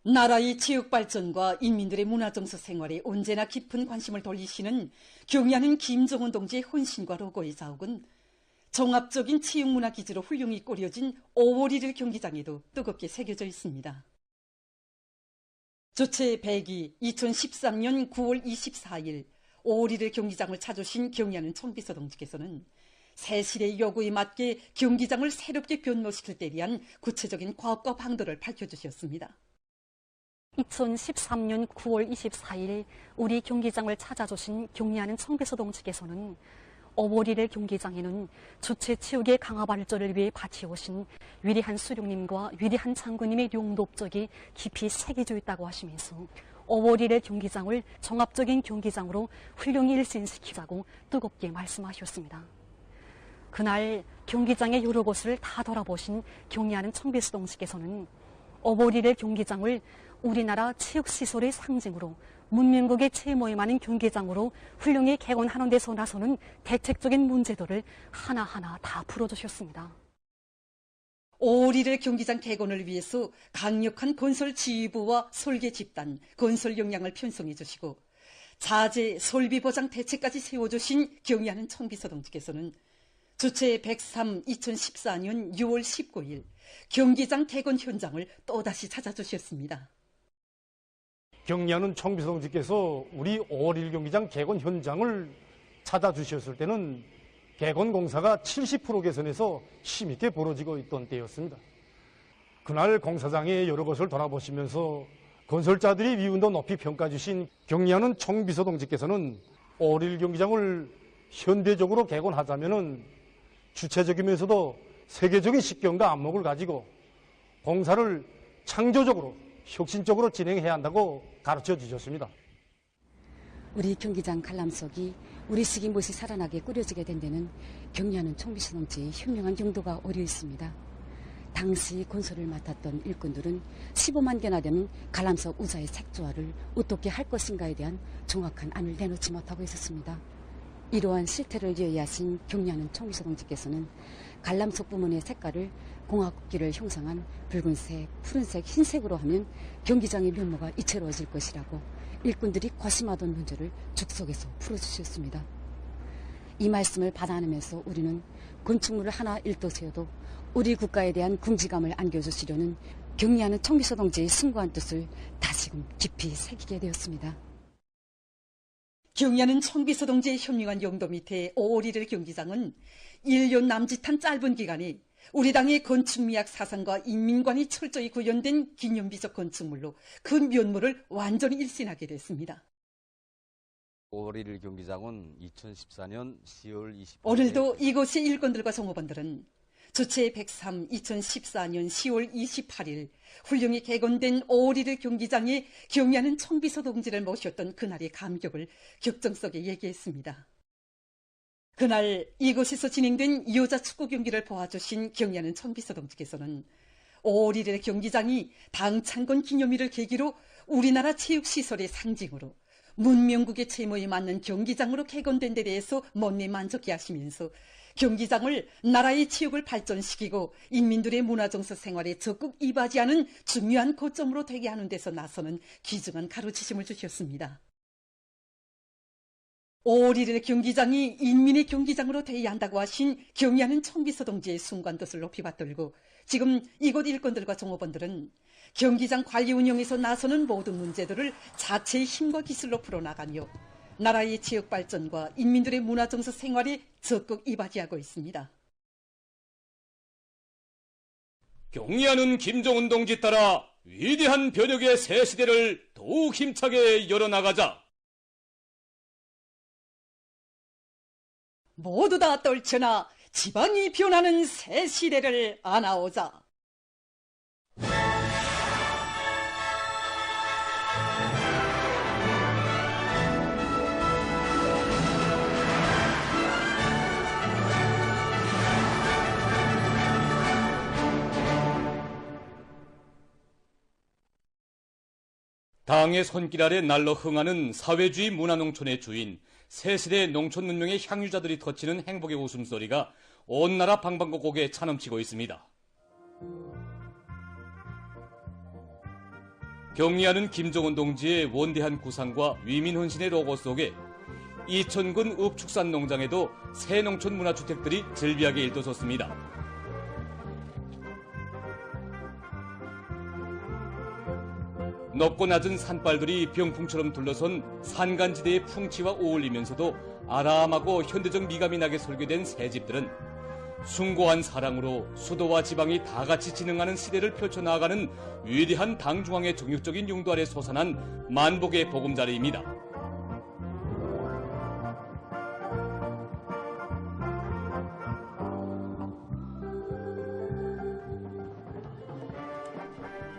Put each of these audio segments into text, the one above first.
나라의 체육 발전과 인민들의 문화정서 생활에 언제나 깊은 관심을 돌리시는 경의하는 김정은 동지의 헌신과 로고의 자욱은 종합적인 체육문화기지로 훌륭히 꾸려진 5월 1일 경기장에도 뜨겁게 새겨져 있습니다. 주최 100위 2013년 9월 24일 5월 1일 경기장을 찾으신 경의하는 청비서 동지께서는 새 시대의 요구에 맞게 경기장을 새롭게 변모시킬 때 대한 구체적인 과업과 방도를 밝혀주셨습니다. 2013년 9월 24일 우리 경기장을 찾아주신 경의하는 청비서 동지께서는 5월 1일 경기장에는 주체 체육의 강화 발전을 위해 바치오신 위대한 수령님과 위대한 장군님의 용도업적이 깊이 새겨져 있다고 하시면서 5월 1일 경기장을 종합적인 경기장으로 훌륭히 일신시키자고 뜨겁게 말씀하셨습니다. 그날 경기장의 여러 곳을 다 돌아보신 경의하는 청비서 동지께서는 5월 1일 경기장을 우리나라 체육시설의 상징으로 문명국의 체모에 많은 경기장으로 훌륭히 개건하는 데서 나서는 대책적인 문제들을 하나하나 다 풀어주셨습니다. 5월 1일 경기장 개건을 위해서 강력한 건설 지휘부와 설계 집단, 건설 역량을 편성해 주시고 자재, 설비 보장 대책까지 세워주신 경의하는 청비서 동지께서는 주최 103 2014년 6월 19일 경기장 개건 현장을 또다시 찾아주셨습니다. 경의하는 청비서 동지께서 우리 5월 1일 경기장 개건 현장을 찾아주셨을 때는 개건 공사가 70% 개선해서 힘있게 벌어지고 있던 때였습니다. 그날 공사장의 여러 것을 돌아보시면서 건설자들이 위운도 높이 평가 주신 경의하는 청비서 동지께서는 5월 1일 경기장을 현대적으로 개건하자면은 주체적이면서도 세계적인 식견과 안목을 가지고 공사를 창조적으로 혁신적으로 진행해야 한다고 가르쳐 주셨습니다. 우리 경기장 관람석이 우리식이 못이 살아나게 꾸려지게 된 데는 경의하는 청비서 동지의 현명한 용도가 어려 있습니다. 당시 건설을 맡았던 일꾼들은 15만 개나 되는 관람석 우자의 색조화를 어떻게 할 것인가에 대한 정확한 안을 내놓지 못하고 있었습니다. 이러한 실태를 예의하신 경의하는 청비서 동지께서는 관람석 부문의 색깔을 공화국기를 형상한 붉은색, 푸른색, 흰색으로 하면 경기장의 면모가 이채로워질 것이라고 일꾼들이 고심하던 문제를 즉석에서 풀어주셨습니다. 이 말씀을 받아내면서 우리는 건축물을 하나 일떠세워도 우리 국가에 대한 궁지감을 안겨주시려는 경의하는 청비서 동지의 숭고한 뜻을 다시금 깊이 새기게 되었습니다. 경의하는 청비서 동지의 현명한 용도 밑에 5월 1일 경기장은 1년 남짓한 짧은 기간에 우리 당의 건축미학 사상과 인민관이 철저히 구현된 기념비적 건축물로 그 면모를 완전히 일신하게 됐습니다. 5월 1일 경기장은 2014년 10월 28일 오늘도 이곳의 일꾼들과 종업원들은 주최 103 2014년 10월 28일 훌륭히 개건된 5월 1일 경기장에 경의하는 청비서 동지를 모셨던 그날의 감격을 격정 속에 얘기했습니다. 그날 이곳에서 진행된 여자 축구 경기를 보아주신 경의하는 청비서 동지께서는 5월 1일 경기장이 당 창건 기념일을 계기로 우리나라 체육시설의 상징으로 문명국의 체모에 맞는 경기장으로 개건된 데 대해서 못내 만족해 하시면서 경기장을 나라의 체육을 발전시키고 인민들의 문화정서 생활에 적극 이바지하는 중요한 거점으로 되게 하는 데서 나서는 귀중한 가르치심을 주셨습니다. 5월 1일 경기장이 인민의 경기장으로 되어야 한다고 하신 경의하는 청비서 동지의 숭고한 뜻을 높이 받들고 지금 이곳 일꾼들과 종업원들은 경기장 관리 운영에서 나서는 모든 문제들을 자체의 힘과 기술로 풀어나가며 나라의 체육 발전과 인민들의 문화정서 생활에 적극 이바지하고 있습니다. 경의하는 김정은 동지 따라 위대한 변혁의 새 시대를 더욱 힘차게 열어나가자. 모두 다 떨쳐나 지방이 변하는 새 시대를 안아오자. 당의 손길 아래 날로 흥하는 사회주의 문화농촌의 주인, 새시대 농촌 문명의 향유자들이 터치는 행복의 웃음소리가 온 나라 방방곡곡에 차넘치고 있습니다. 경리하는 김정은 동지의 원대한 구상과 위민헌신의 로고 속에 이천군 읍축산농장에도 새 농촌 문화주택들이 즐비하게 일떠섰습니다. 높고 낮은 산발들이 병풍처럼 둘러선 산간지대의 풍치와 어울리면서도 아람하고 현대적 미감이 나게 설계된 새 집들은 숭고한 사랑으로 수도와 지방이 다 같이 진흥하는 시대를 펼쳐나가는 위대한 당중앙의 정육적인 용도 아래 솟아난 만복의 보금자리입니다.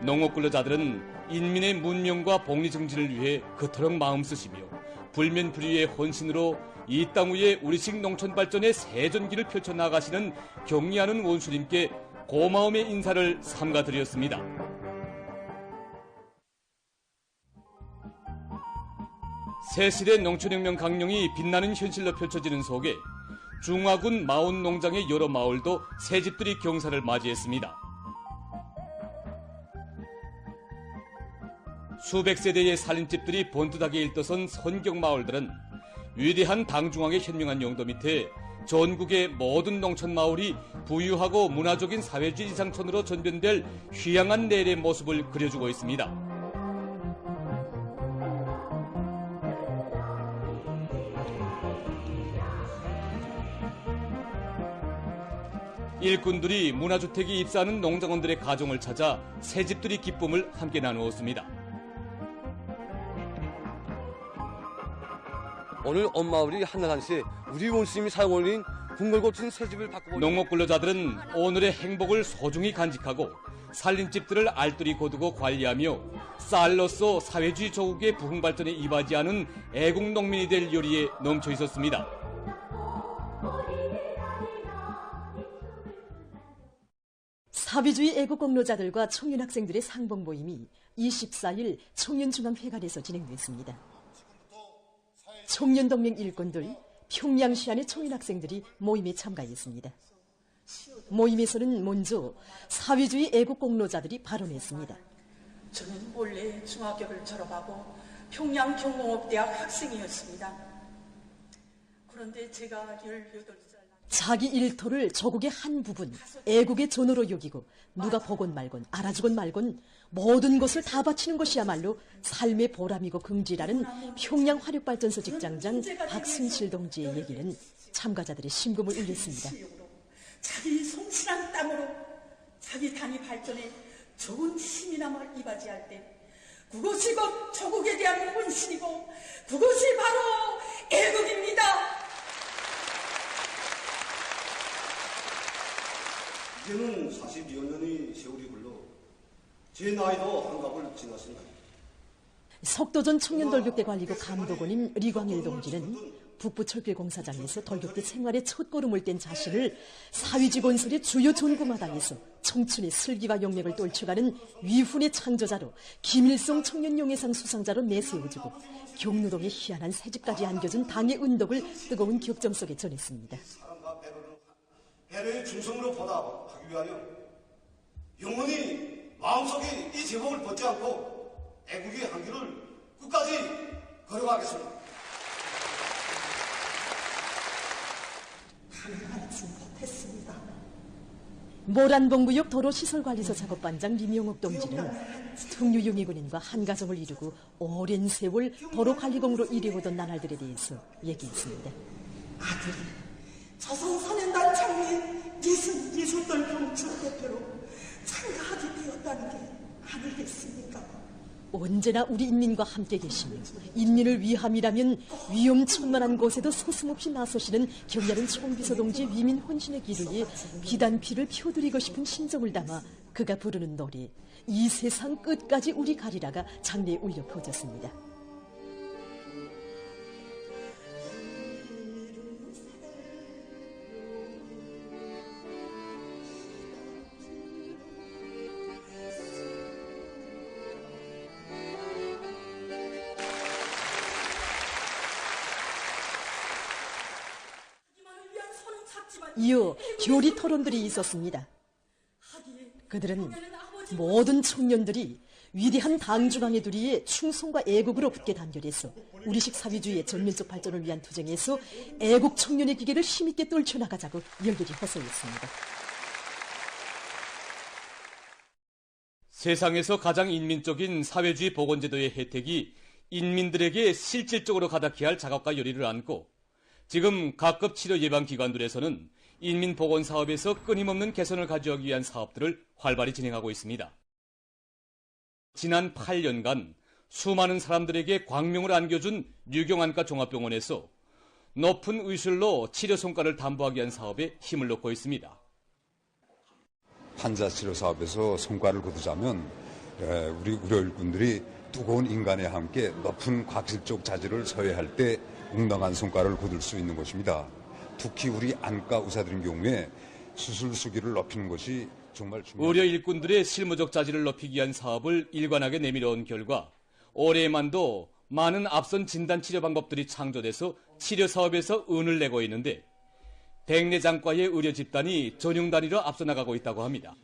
농업근로자들은 인민의 문명과 복리 증진을 위해 그토록 마음 쓰시며 불면불의의 헌신으로 이 땅 위에 우리식 농촌 발전의 새 전기를 펼쳐나가시는 경리하는 원수님께 고마움의 인사를 삼가드렸습니다. 새시대 농촌혁명 강령이 빛나는 현실로 펼쳐지는 속에 중화군 마온농장의 여러 마을도 새집들이 경사를 맞이했습니다. 수백 세대의 살림집들이 번듯하게 일떠선 선경마을들은 위대한 당중앙의 현명한 용도 밑에 전국의 모든 농촌 마을이 부유하고 문화적인 사회주의 지상촌으로 전변될 휘양한 내일의 모습을 그려주고 있습니다. 일꾼들이 문화주택에 입사하는 농장원들의 가정을 찾아 새집들이 기쁨을 함께 나누었습니다. 오늘 엄마우리 한낮한시에 우리 원수님이 사용올린 궁궐고친 새집을 바꾸고 농업근로자들은 오늘의 행복을 소중히 간직하고 살림집들을 알뜰히 거두고 관리하며 쌀로서 사회주의 조국의 부흥발전에 이바지하는 애국농민이 될 열의에 넘쳐 있었습니다. 사회주의 애국공로자들과 청년학생들의 상봉 모임이 24일 청년중앙회관에서 진행됐습니다. 청년동맹 일꾼들, 평양시안의 청년학생들이 모임에 참가했습니다. 모임에서는 먼저 사회주의 애국공로자들이 발언했습니다. 저는 원래 중학교를 졸업하고 평양경공업대학 학생이었습니다. 그런데 제가 18살 자기 일터를 조국의 한 부분, 애국의 전우로 여기고 누가 보건 말건 알아주건 말건 모든 것을 다 바치는 것이야말로 삶의 보람이고 긍지라는 평양 화력발전소 직장장 박순실 동지의 얘기는 참가자들의 심금을 울렸습니다. 자기 성실한 땀으로 자기 당의 발전에 좋은 힘이나마 이바지할 때 그것이 곧 조국에 대한 헌신이고 그것이 바로 애국입니다. 이제는 42여 년의 세월이 흘러 제 나이도 한갑을 지났습니다. 석도전 청년돌격대 관리국 감독원인 리광일 동지는 북부철길공사장에서 돌격대 생활의 첫걸음을 뗀 자신을 사회주의 건설의 주요 전공마당에서 청춘의 슬기와 용맥을 떨쳐가는 위훈의 창조자로 김일성 청년용해상 수상자로 내세워주고 경로동의 희한한 새집까지 안겨준 당의 은덕을 뜨거운 격정 속에 전했습니다. 배려의 충성으로 보답하기 위하여 영원히 마음속에 이 제목을 벗지 않고 애국의 한길을 끝까지 걸어가겠습니다. 하지 못했습니다. 모란봉구역 도로시설관리소 작업반장 리명옥 동지는 특유용의군인과 한 가정을 이루고 오랜 세월 도로관리공으로 일해오던 나날들에 대해서 얘기했습니다. 아들이 조선사년단 창립 예술돌 경축 대표로 참가하게 되었다는 게 아니겠습니까? 언제나 우리 인민과 함께 계시며 인민을 위함이라면 위험천만한 곳에도 서슴없이 나서시는 경리하는 총비서 동지의 위민 헌신의 길을 위해 비단 피를 펴드리고 싶은 심정을 담아 그가 부르는 노래 이 세상 끝까지 우리 가리라가 장내에 울려 퍼졌습니다. 이어 교리 토론들이 있었습니다. 그들은 모든 청년들이 위대한 당중앙의 둘이 충성과 애국으로 굳게 단결해서 우리식 사회주의의 전면적 발전을 위한 투쟁에서 애국 청년의 기계를 힘있게 떨쳐나가자고 열렬히 호소했습니다. 세상에서 가장 인민적인 사회주의 보건제도의 혜택이 인민들에게 실질적으로 가닿게 할 자각과 열의를 안고 지금 각급 치료 예방기관들에서는 인민보건사업에서 끊임없는 개선을 가져오기 위한 사업들을 활발히 진행하고 있습니다. 지난 8년간 수많은 사람들에게 광명을 안겨준 류경안과 종합병원에서 높은 의술로 치료 성과를 담보하기 위한 사업에 힘을 넣고 있습니다. 환자 치료 사업에서 성과를 거두자면 우리 의료 일꾼들이 두고온 인간에 함께 높은 과학적 자질을 서회할 때 응당한 성과를 거둘 수 있는 것입니다. 특히 우리 안과 의사들인 경우에 수술 수기를 높이는 것이 정말 중요합니다. 의료 일꾼들의 실무적 자질을 높이기 위한 사업을 일관하게 내밀어온 결과 올해만도 많은 앞선 진단 치료 방법들이 창조돼서 치료 사업에서 은을 내고 있는데 백내장과의 의료 집단이 전용 단위로 앞서 나가고 있다고 합니다.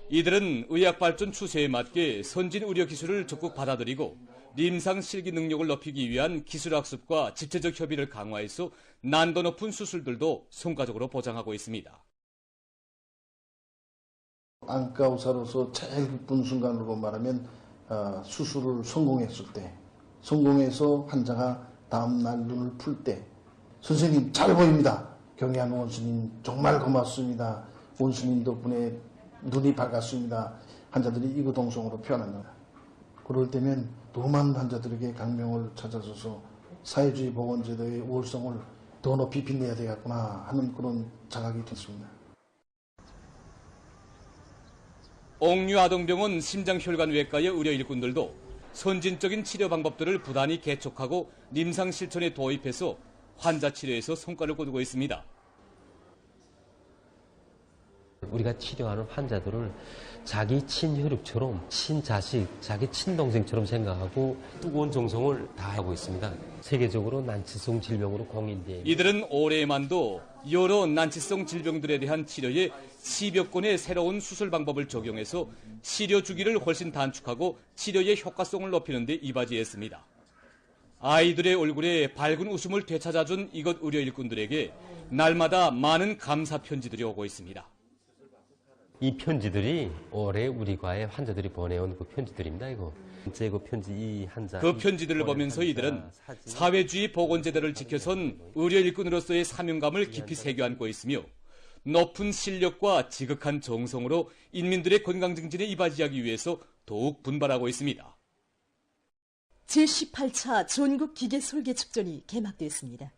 이들은 의학 발전 추세에 맞게 선진 의료 기술을 적극 받아들이고 임상 실기 능력을 높이기 위한 기술 학습과 집체적 협의를 강화해서 난도 높은 수술들도 성과적으로 보장하고 있습니다. 안과 의사로서 제일 기쁜 순간으로 말하면 수술을 성공했을 때, 성공해서 환자가 다음날 눈을 풀 때 선생님 잘 보입니다. 경의하는 원수님 정말 고맙습니다. 원수님 덕분에 눈이 밝았습니다. 환자들이 이구동성으로 표현합니다. 그럴 때면 더 많은 환자들에게 강명을 찾아줘서 사회주의 보건제도의 우월성을 더 높이 빛내야 되겠구나 하는 그런 자각이 됐습니다. 옥류아동병원 심장혈관외과의 의료 일꾼들도 선진적인 치료 방법들을 부단히 개척하고 임상 실천에 도입해서 환자 치료에서 성과를 거두고 있습니다. 우리가 치료하는 환자들을 자기 친혈육처럼, 친자식, 자기 친동생처럼 생각하고 뜨거운 정성을 다하고 있습니다. 세계적으로 난치성 질병으로 공인된 이들은 올해만도 여러 난치성 질병들에 대한 치료에 10여 건의 새로운 수술 방법을 적용해서 치료 주기를 훨씬 단축하고 치료의 효과성을 높이는 데 이바지했습니다. 아이들의 얼굴에 밝은 웃음을 되찾아준 이곳 의료 일꾼들에게 날마다 많은 감사 편지들이 오고 있습니다. 이 편지들이 올해 우리 과에 환자들이 보내온 그 편지들입니다. 이거. 그 편지 이 환자. 그 편지들을 보면서 이들은 사회주의 보건제도를 지켜선 의료 일꾼으로서의 사명감을 깊이 새겨 안고 있으며 높은 실력과 지극한 정성으로 인민들의 건강 증진에 이바지하기 위해서 더욱 분발하고 있습니다. 제18차 전국기계설계축전이 개막됐습니다.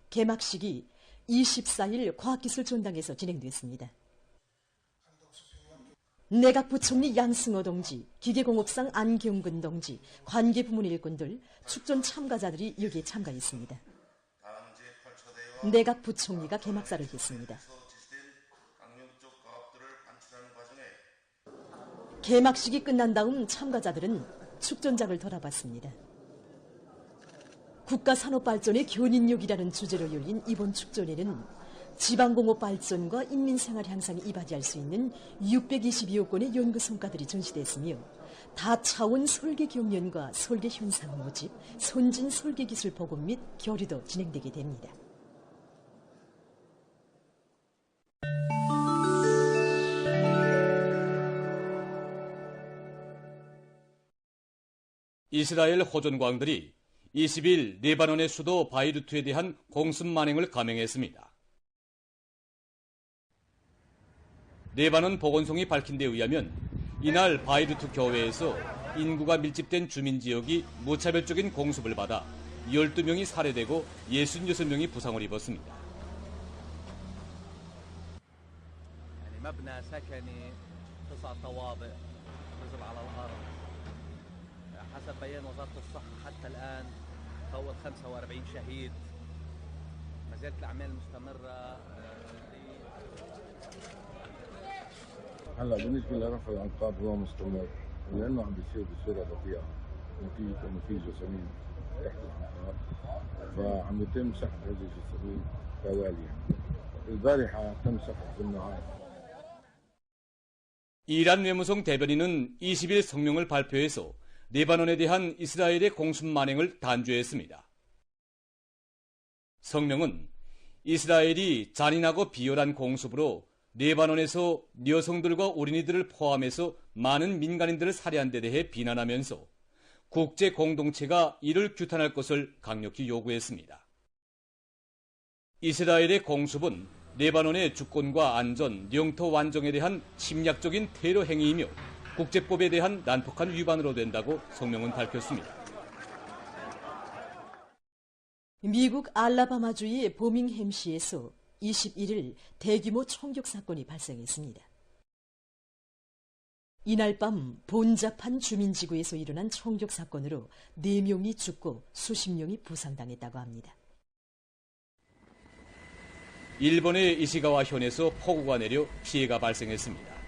개막식이 24일 과학기술전당에서 진행됐습니다. 내각부총리 양승호 동지, 기계공업상 안경근 동지, 관계부문 일꾼들, 축전 참가자들이 여기에 참가했습니다. 내각부총리가 개막사를 했습니다. 개막식이 끝난 다음 참가자들은 축전장을 돌아봤습니다. 국가산업발전의 견인력이라는 주제로 열린 이번 축전에는 지방공업 발전과 인민생활 향상에 이바지할 수 있는 622여 건의 연구 성과들이 전시됐으며 다차원 설계 경연과 설계 현상 모집, 선진 설계 기술 보급 및 교류도 진행되게 됩니다. 이스라엘 호전광들이 20일 레바논의 수도 바이루트에 대한 공습 만행을 감행했습니다. 레바논 보건성이 밝힌 데 의하면 이날 바이루트 교외에서 인구가 밀집된 주민지역이 무차별적인 공습을 받아 12명이 살해되고 66명이 부상을 입었습니다. هلا بالنسبه لرفع الانقاض هو مستمر لانه عم بيصير بصوره بطيئه نتيجه انه في جسامين تحت الانقاض فعم يتم سحب هذه الجسامين تواليا. البارحه تم سحب بالنهار. 이란 외무성 대변인은 20일 성명을 발표해서 레바논에 대한 이스라엘의 공습 만행을 단죄했습니다. 성명은 이스라엘이 잔인하고 비열한 공습으로 레바논에서 여성들과 어린이들을 포함해서 많은 민간인들을 살해한 데 대해 비난하면서 국제 공동체가 이를 규탄할 것을 강력히 요구했습니다. 이스라엘의 공습은 레바논의 주권과 안전, 영토 완정에 대한 침략적인 테러 행위이며 국제법에 대한 난폭한 위반으로 된다고 성명은 밝혔습니다. 미국 알라바마주의 버밍햄시에서 21일 대규모 총격 사건이 발생했습니다. 이날 밤 본잡한 주민지구에서 일어난 총격 사건으로 4명이 죽고 수십 명이 부상당했다고 합니다. 일본의 이시가와 현에서 폭우가 내려 피해가 발생했습니다.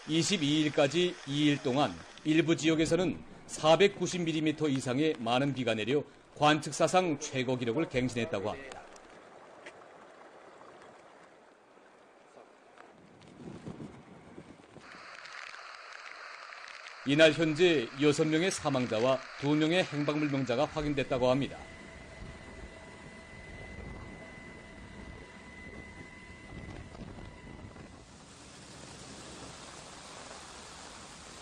(22일까지) 2일 동안 일부 지역에서는 490mm 이상의 많은 비가 내려 관측사상 최고 기록을 갱신했다고 합니다. 이날 현재 6명의 사망자와 2명의 행방불명자가 확인됐다고 합니다.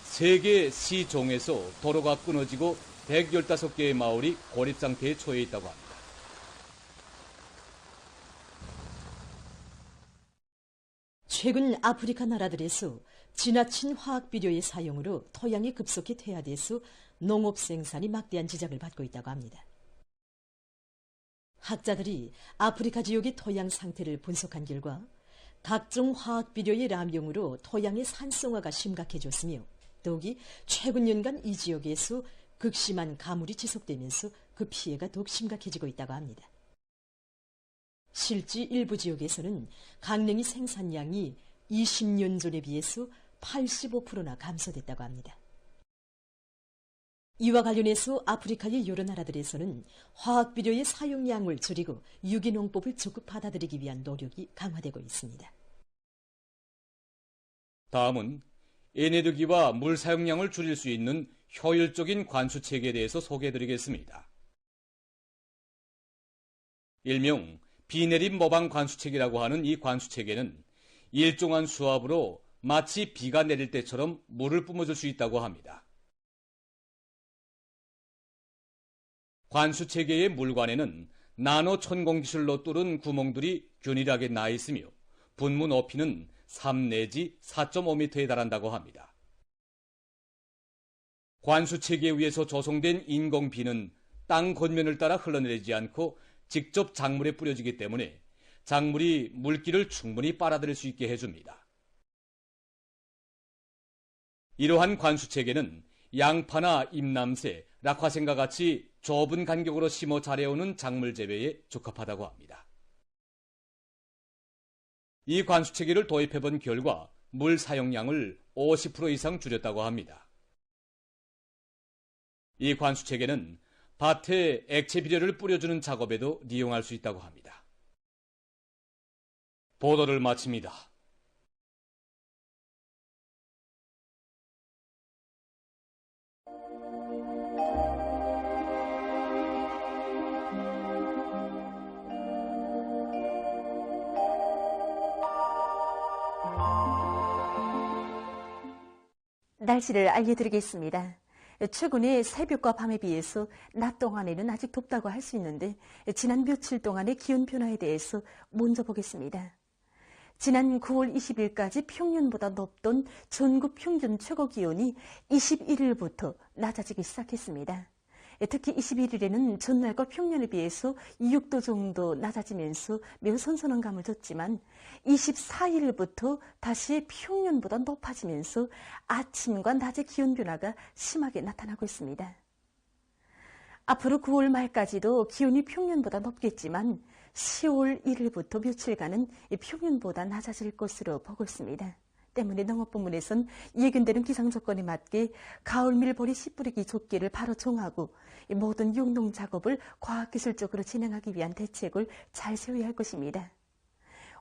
세계 시종에서 도로가 끊어지고 115개의 마을이 고립 상태에 처해 있다고 합니다. 최근 아프리카 나라들에서 지나친 화학 비료의 사용으로 토양이 급속히 퇴화돼서 농업 생산이 막대한 지장을 받고 있다고 합니다. 학자들이 아프리카 지역의 토양 상태를 분석한 결과 각종 화학 비료의 남용으로 토양의 산성화가 심각해졌으며 더욱이 최근 연간 이 지역에서 극심한 가물이 지속되면서 그 피해가 더욱 심각해지고 있다고 합니다. 실제 일부 지역에서는 강냉이 생산량이 20년 전에 비해서 85%나 감소됐다고 합니다. 이와 관련해서 아프리카의 여러 나라들에서는 화학비료의 사용량을 줄이고 유기농법을 적극 받아들이기 위한 노력이 강화되고 있습니다. 다음은 에너지와 물 사용량을 줄일 수 있는 효율적인 관수체계에 대해서 소개해드리겠습니다. 일명 비내림 모방 관수체계라고 하는 이 관수체계는 일정한 수압으로 마치 비가 내릴 때처럼 물을 뿜어줄 수 있다고 합니다. 관수체계의 물관에는 나노 천공 기술로 뚫은 구멍들이 균일하게 나 있으며 분무 높이는 3 내지 4.5m에 달한다고 합니다. 관수체계 위에서 조성된 인공비는 땅 겉면을 따라 흘러내리지 않고 직접 작물에 뿌려지기 때문에 작물이 물기를 충분히 빨아들일 수 있게 해줍니다. 이러한 관수체계는 양파나 임남새, 락화생과 같이 좁은 간격으로 심어 자라오는 작물 재배에 적합하다고 합니다. 이 관수체계를 도입해본 결과 물 사용량을 50% 이상 줄였다고 합니다. 이 관수체계는 밭에 액체 비료를 뿌려주는 작업에도 이용할 수 있다고 합니다. 보도를 마칩니다. 날씨를 알려드리겠습니다. 최근에 새벽과 밤에 비해서 낮 동안에는 아직 덥다고 할 수 있는데 지난 며칠 동안의 기온 변화에 대해서 먼저 보겠습니다. 지난 9월 20일까지 평년보다 높던 전국 평균 최고 기온이 21일부터 낮아지기 시작했습니다. 특히 21일에는 전날과 평년에 비해서 6도 정도 낮아지면서 매우 선선한 감을 줬지만 24일부터 다시 평년보다 높아지면서 아침과 낮의 기온 변화가 심하게 나타나고 있습니다. 앞으로 9월 말까지도 기온이 평년보다 높겠지만 10월 1일부터 며칠간은 평년보다 낮아질 것으로 보고 있습니다. 때문에 농업부문에선 예견되는 기상 조건에 맞게 가을밀 보리 씨 뿌리기 좁기를 바로 정하고 모든 용농 작업을 과학기술적으로 진행하기 위한 대책을 잘 세워야 할 것입니다.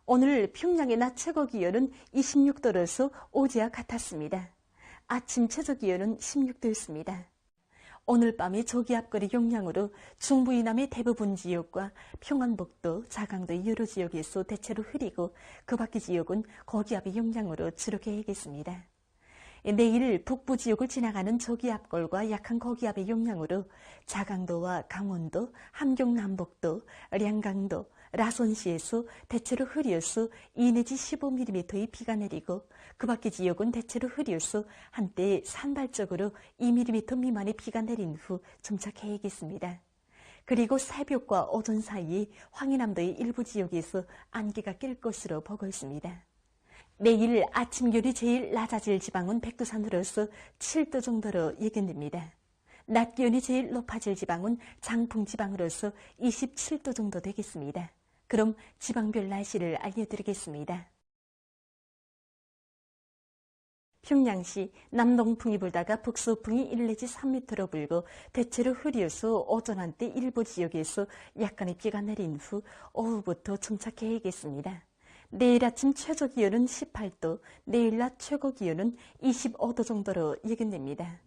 오늘 평양의 낮 최고 기온은 26도로서 어제와 같았습니다. 아침 최저 기온은 16도였습니다. 오늘 밤이 저기압거리 영향으로 중부 이남의 대부분 지역과 평안북도, 자강도 여러 지역에서 대체로 흐리고 그 밖의 지역은 고기압의 영향으로 주로 개겠습니다. 내일 북부 지역을 지나가는 저기압골과 약한 고기압의 영향으로 자강도와 강원도, 함경남북도, 량강도, 라선시에서 대체로 흐려서 2 내지 15mm의 비가 내리고 그 밖의 지역은 대체로 흐려서 한때 산발적으로 2mm 미만의 비가 내린 후 점차 개겠습니다. 그리고 새벽과 오전 사이에 황해남도의 일부 지역에서 안개가 낄 것으로 보고 있습니다. 내일 아침 기온이 제일 낮아질 지방은 백두산으로서 7도 정도로 예견됩니다. 낮 기온이 제일 높아질 지방은 장풍 지방으로서 27도 정도 되겠습니다. 그럼 지방별 날씨를 알려드리겠습니다. 평양시 남동풍이 불다가 북서풍이 1 내지 3m로 불고 대체로 흐려서 오전 한때 일부 지역에서 약간의 비가 내린 후 오후부터 점차 개겠습니다. 내일 아침 최저 기온은 18도, 내일 낮 최고 기온은 25도 정도로 예견됩니다.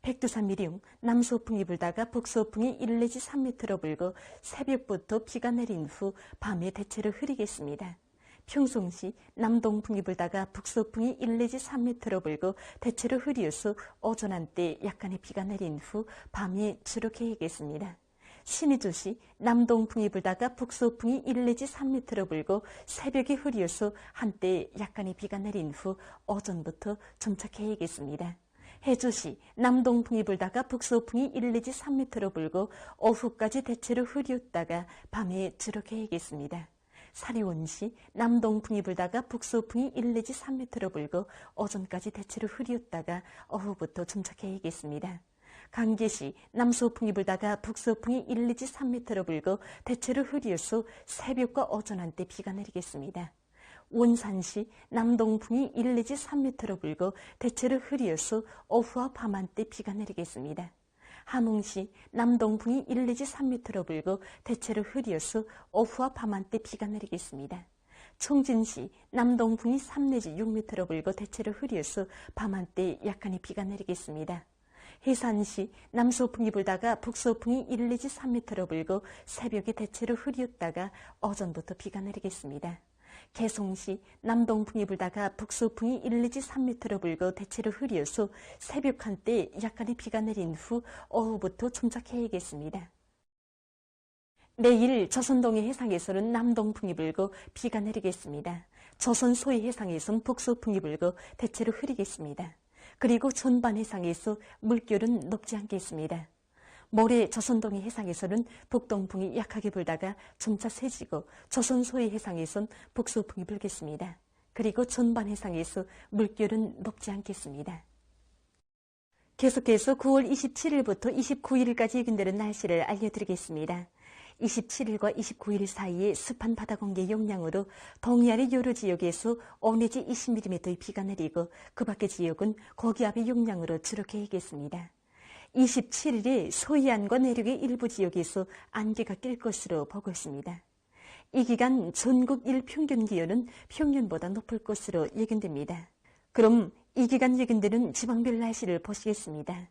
백두산 미령 남서풍이 불다가 북서풍이 1 내지 3m로 불고 새벽부터 비가 내린 후 밤에 대체로 흐리겠습니다. 평송시 남동풍이 불다가 북서풍이 1 내지 3m로 불고 대체로 흐려서 오전 한때 약간의 비가 내린 후 밤에 주로 개겠습니다. 신의주시 남동풍이 불다가 북서풍이 1 내지 3m로 불고 새벽에 흐려서 한때 약간의 비가 내린 후 오전부터 점차 개겠습니다. 해주시 남동풍이 불다가 북서풍이 1 내지 3m로 불고 오후까지 대체로 흐렸다가 밤에 주로 개겠습니다. 사리원시 남동풍이 불다가 북서풍이 1 내지 3m로 불고 오전까지 대체로 흐렸다가 오후부터 점차 개겠습니다. 강계시 남서풍이 불다가 북서풍이 1 내지 3m로 불고 대체로 흐려서 새벽과 오전 한때 비가 내리겠습니다. 원산시 남동풍이 1 내지 3m로 불고 대체로 흐려서 오후와 밤 한때 비가 내리겠습니다. 함흥시 남동풍이 1 내지 3m로 불고 대체로 흐려서 오후와 밤 한때 비가 내리겠습니다. 청진시 남동풍이 3 내지 6m로 불고 대체로 흐려서 밤 한때 약간의 비가 내리겠습니다. 해산시 남서풍이 불다가 북서풍이 1 내지 3m로 불고 새벽에 대체로 흐렸다가 오전부터 비가 내리겠습니다. 개송시 남동풍이 불다가 북서풍이 1 내지 3m로 불고 대체로 흐려서 새벽 한때 약간의 비가 내린 후 오후부터 점차 개겠습니다. 내일 조선동해 해상에서는 남동풍이 불고 비가 내리겠습니다. 조선 소해 해상에서는 북서풍이 불고 대체로 흐리겠습니다. 그리고 전반 해상에서 물결은 높지 않겠습니다. 모레 조선동해 해상에서는 북동풍이 약하게 불다가 점차 세지고 조선 소해 해상에선 북서풍이 불겠습니다. 그리고 전반 해상에서 물결은 높지 않겠습니다. 계속해서 9월 27일부터 29일까지 예견되는 날씨를 알려드리겠습니다. 27일과 29일 사이에 습한 바다 공기의 영향으로 동해안의 여러 지역에서 5 내지 20mm의 비가 내리고 그 밖의 지역은 고기압의 영향으로 주로 개겠습니다. 27일에 서해안과 내륙의 일부 지역에서 안개가 낄 것으로 보고 있습니다. 이 기간 전국 일평균 기온은 평년보다 높을 것으로 예견됩니다. 그럼 이 기간 예견되는 지방별 날씨를 보시겠습니다.